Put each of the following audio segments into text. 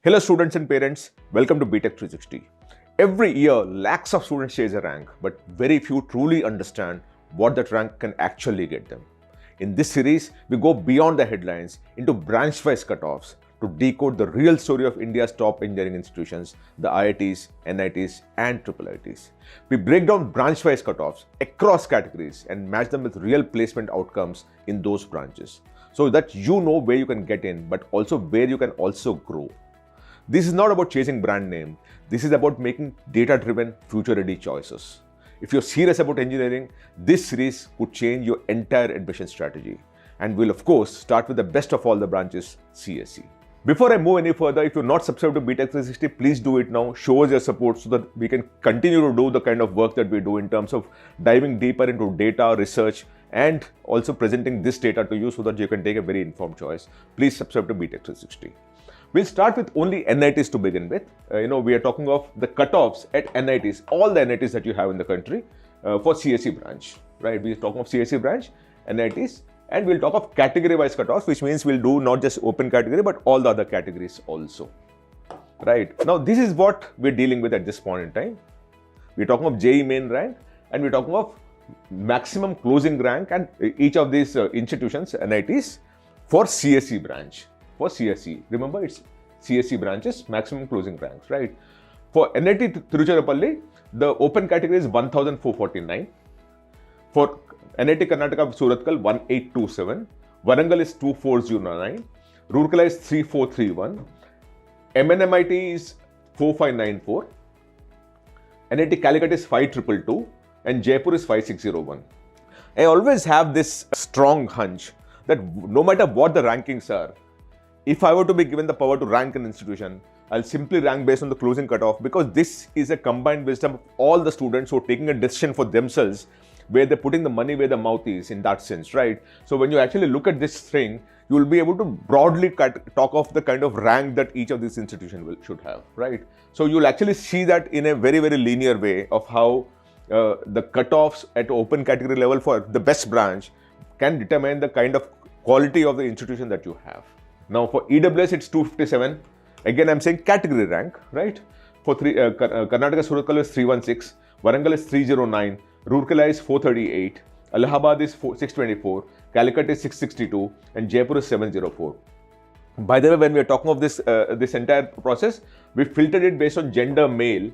Hello students and parents, welcome to Btech360. Every year, lakhs of students chase a rank, but very few truly understand what that rank can actually get them. In this series, we go beyond the headlines into branch-wise cutoffs to decode the real story of India's top engineering institutions, the IITs, NITs and IIITs. We break down branch-wise cutoffs across categories and match them with real placement outcomes in those branches, so that you know where you can get in, but also where you can also grow. This is not about chasing brand name. This is about making data-driven, future-ready choices. If you're serious about engineering, this series could change your entire admission strategy. And we'll of course start with the best of all the branches, CSE. Before I move any further, if you're not subscribed to Btech360, please do it now. Show us your support so that we can continue to do the kind of work that we do in terms of diving deeper into data, research, and also presenting this data to you so that you can take a very informed choice. Please subscribe to Btech360. We'll start with only NITs to begin with. We are talking of the cutoffs at NITs, all the NITs that you have in the country for CSE branch, right? We're talking of CSE branch, NITs, and we'll talk of category-wise cutoffs, which means we'll do not just open category, but all the other categories also, right? Now, this is what we're dealing with at this point in time. We're talking of JEE Main rank, and we're talking of maximum closing rank and each of these institutions, NITs, for CSE branch. For CSE, remember it's CSE branches, maximum closing ranks, right? For NIT Tiruchirappalli, the open category is 1449. For NIT Karnataka Surathkal, 1827. Warangal is 2409. Roorkela is 3431. MNMIT is 4594. NIT Calicut is 5222. And Jaipur is 5601. I always have this strong hunch that no matter what the rankings are, if I were to be given the power to rank an institution, I'll simply rank based on the closing cutoff, because this is a combined wisdom of all the students who are taking a decision for themselves, where they're putting the money where the mouth is in that sense, right? So when you actually look at this thing, you will be able to broadly talk of the kind of rank that each of these institutions should have, right? So you'll actually see that in a very, very linear way of how the cutoffs at open category level for the best branch can determine the kind of quality of the institution that you have. Now for EWS, it's 257. Again, I'm saying category rank, right? For Karnataka Surathkal is 316, Warangal is 309, Roorkela is 438, Allahabad is 624, Calicut is 662, and Jaipur is 704. By the way, when we are talking of this entire process, we filtered it based on gender male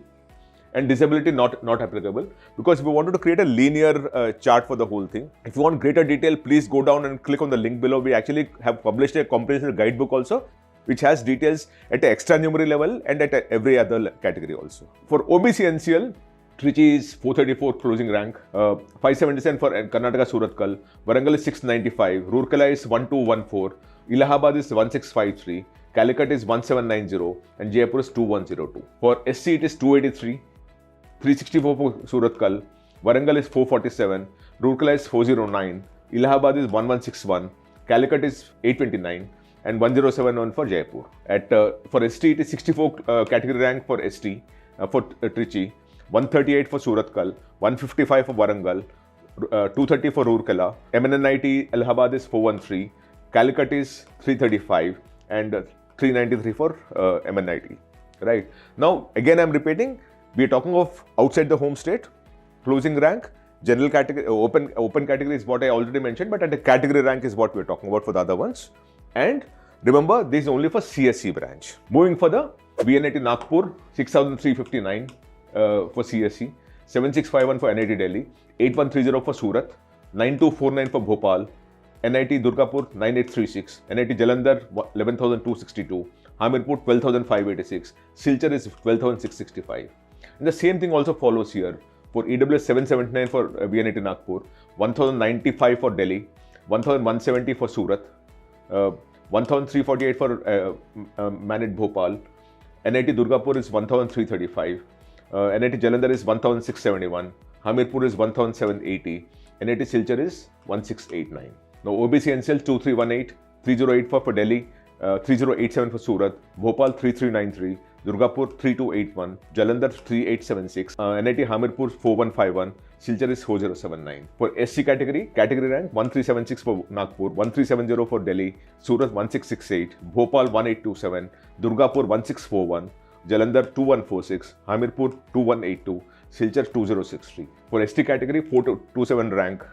and disability not applicable, because we wanted to create a linear chart for the whole thing. If you want greater detail, please go down and click on the link below. We actually have published a comprehensive guidebook also, which has details at the extranumerary level and at every other category also. For OBC NCL, Trichy is 434 closing rank, 577 for Karnataka Surathkal, Warangal is 695, Roorkela is 1214, Allahabad is 1653, Calicut is 1790, and Jaipur is 2102. For SC, it is 283. 364 for Surathkal, Warangal is 447, Roorkela is 409, Allahabad is 1161, Calicut is 829, and 1071 for Jaipur. For ST, it is 64 category rank for ST, for Trichy, 138 for Surathkal, 155 for Warangal, 230 for Roorkela, MNNIT Allahabad is 413, Calicut is 335, and 393 for MNIT. Right? Now, again, I'm repeating. We are talking of outside the home state, closing rank, general category, open category is what I already mentioned, but at the category rank is what we are talking about for the other ones. And remember, this is only for CSE branch. Moving further, VNIT Nagpur, 6,359 for CSE, 7,651 for NIT Delhi, 8,130 for Surat, 9,249 for Bhopal, NIT Durgapur, 9,836, NIT Jalandhar, 11,262, Hamirpur, 12,586, Silchar is 12,665. And the same thing also follows here. For EWS, 779 for VNIT Nagpur, 1,095 for Delhi, 1,170 for Surat, 1,348 for Manit Bhopal, NIT Durgapur is 1,335, NIT Jalandhar is 1,671, Hamirpur is 1,780, NIT Silchar is 1,689. Now OBC NCL 2318, 3084 for Delhi, 3087 for Surat, Bhopal 3393, Durgapur 3281, Jalandhar 3876, NIT Hamirpur 4151, Silchar is 4079. For SC category rank 1376 for Nagpur, 1370 for Delhi, Surat 1668, Bhopal 1827, Durgapur 1641, Jalandhar 2146, Hamirpur 2182, Silchar 2063. For ST category 427 rank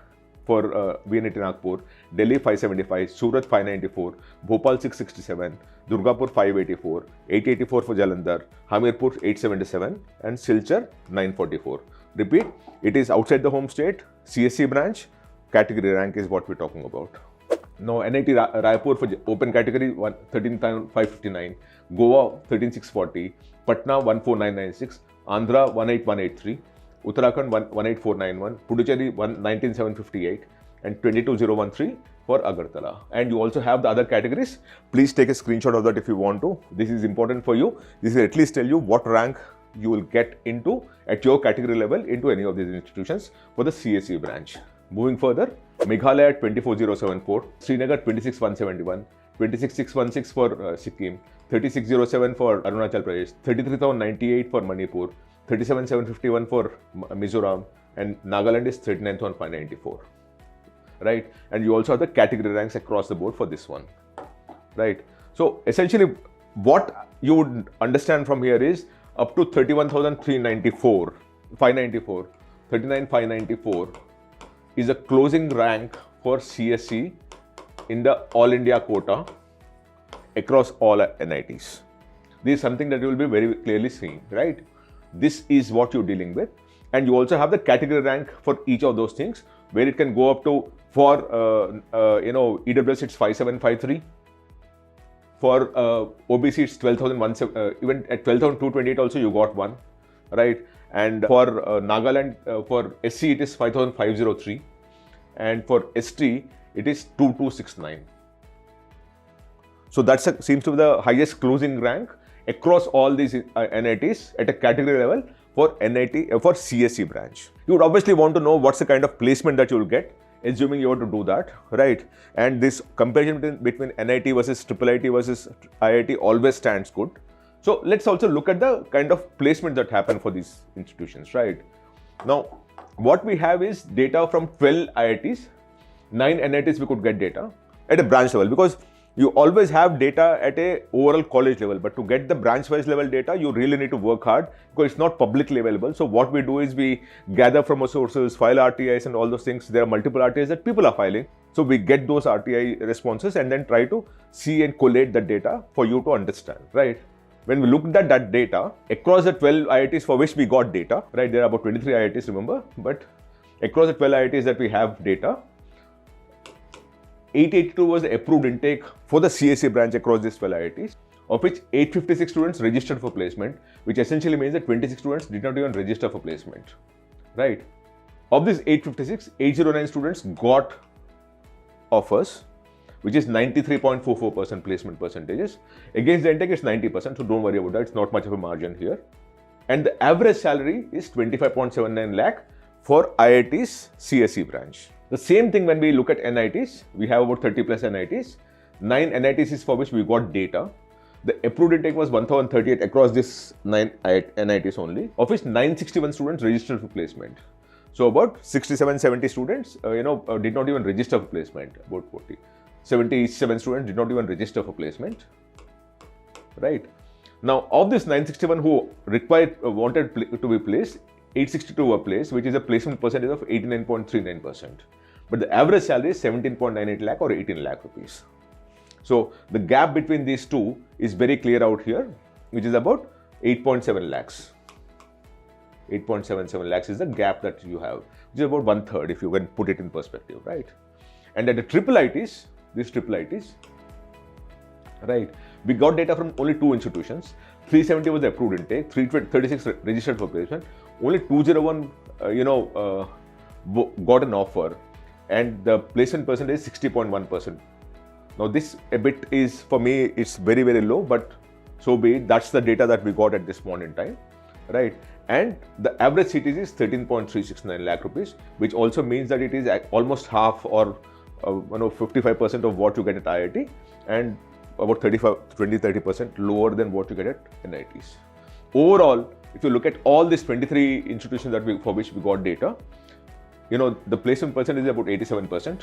for VNIT Nagpur, Delhi 575, Surat 594, Bhopal 667, Durgapur 584, 884 for Jalandhar, Hamirpur 877 and Silchar 944. Repeat, it is outside the home state, CSE branch, category rank is what we're talking about. Now NIT Raipur for open category 13,559, Goa 13,640, Patna 14996, Andhra 18183, Uttarakhand 18491, Puducherry 19758 and 22013 for Agartala. And you also have the other categories. Please take a screenshot of that if you want to. This is important for you. This will at least tell you what rank you will get into at your category level into any of these institutions for the CSE branch. Moving further, Meghalaya at 24074, Srinagar 26171, 26616 for Sikkim, 36007 for Arunachal Pradesh, 33098 for Manipur, 37751 for Mizoram, and Nagaland is 39594. Right? And you also have the category ranks across the board for this one. Right? So essentially, what you would understand from here is up to 31,394, 39,594 is a closing rank for CSE in the All India quota across all NITs. This is something that you will be very clearly seeing, right? This is what you're dealing with. And you also have the category rank for each of those things, where it can go up to, for EWS it's 5753, for OBC it's 12,017, even at 12,228 also you got one, right? And for Nagaland, for SC it is 5,503, and for ST it is 2269. So that seems to be the highest closing rank across all these NITs at a category level for NIT for CSE branch. You would obviously want to know what's the kind of placement that you will get, assuming you were to do that, right? And this comparison between NIT versus IIIT versus IIT always stands good. So let's also look at the kind of placement that happen for these institutions, right? Now, what we have is data from 12 IITs, 9 NITs we could get data at a branch level, because you always have data at a overall college level, but to get the branch-wise level data, you really need to work hard because it's not publicly available. So what we do is we gather from our sources, file RTIs and all those things. There are multiple RTIs that people are filing. So we get those RTI responses and then try to see and collate the data for you to understand, right? When we looked at that data across the 12 IITs for which we got data, right? There are about 23 IITs, remember, but across the 12 IITs that we have data, 882 was the approved intake for the CSE branch across these 12 IITs, of which 856 students registered for placement, which essentially means that 26 students did not even register for placement, right? Of these 856, 809 students got offers, which is 93.44% placement percentages. Against the intake, it's 90%, so don't worry about that. It's not much of a margin here. And the average salary is 25.79 lakh for IIT's CSE branch. The same thing when we look at NITs, we have about 30 plus NITs. 9 NITs is for which we got data. The approved intake was 1,038 across this 9 NITs only, of which 961 students registered for placement. So about 67-70 students, did not even register for placement. About 77 students did not even register for placement, right? Now, of this 961 who wanted to be placed, 862 were placed, which is a placement percentage of 89.39%. But the average salary is 17.98 lakh or 18 lakh rupees. So the gap between these two is very clear out here, which is about 8.7 lakhs. 8.77 lakhs is the gap that you have, which is about 1/3 if you can put it in perspective, right? And at the IIITs, these IIITs, right, we got data from only 2 institutions. 370 was the approved intake, 336 registered for placement. Only 201, got an offer, and the placement percentage is 60.1%. Now this a bit is, for me, it's very, very low, but so be it. That's the data that we got at this point in time, right? And the average CTC is 13.369 lakh rupees, which also means that it is almost half or 55% of what you get at IIT, and about 30% lower than what you get at NITs. overall, if you look at all these 23 institutions for which we got data, the placement percentage is about 87%,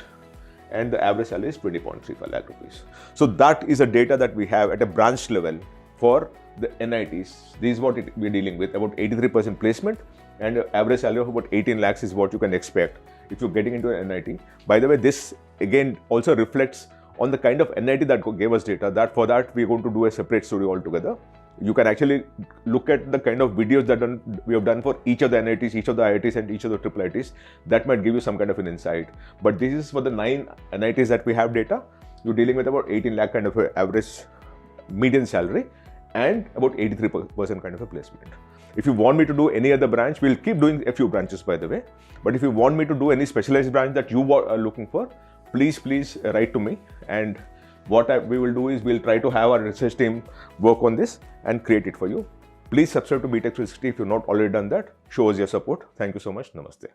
and the average salary is 20.35 lakh rupees. So that is a data that we have at a branch level for the NITs. This is what we're dealing with, about 83% placement, and average salary of about 18 lakhs is what you can expect if you're getting into an NIT. By the way, this again also reflects on the kind of NIT that gave us data. That for that we're going to do a separate story altogether. You can actually look at the kind of videos that we have done for each of the NITs, each of the IITs and each of the triple IITs. That might give you some kind of an insight. But this is for the 9 NITs that we have data. You're dealing with about 18 lakh kind of a average median salary and about 83% kind of a placement. If you want me to do any other branch, we'll keep doing a few branches, by the way. But if you want me to do any specialized branch that you are looking for, please write to me. And what we will do is we'll try to have our research team work on this and create it for you. Please subscribe to Btech360 if you've not already done that. Show us your support. Thank you so much. Namaste.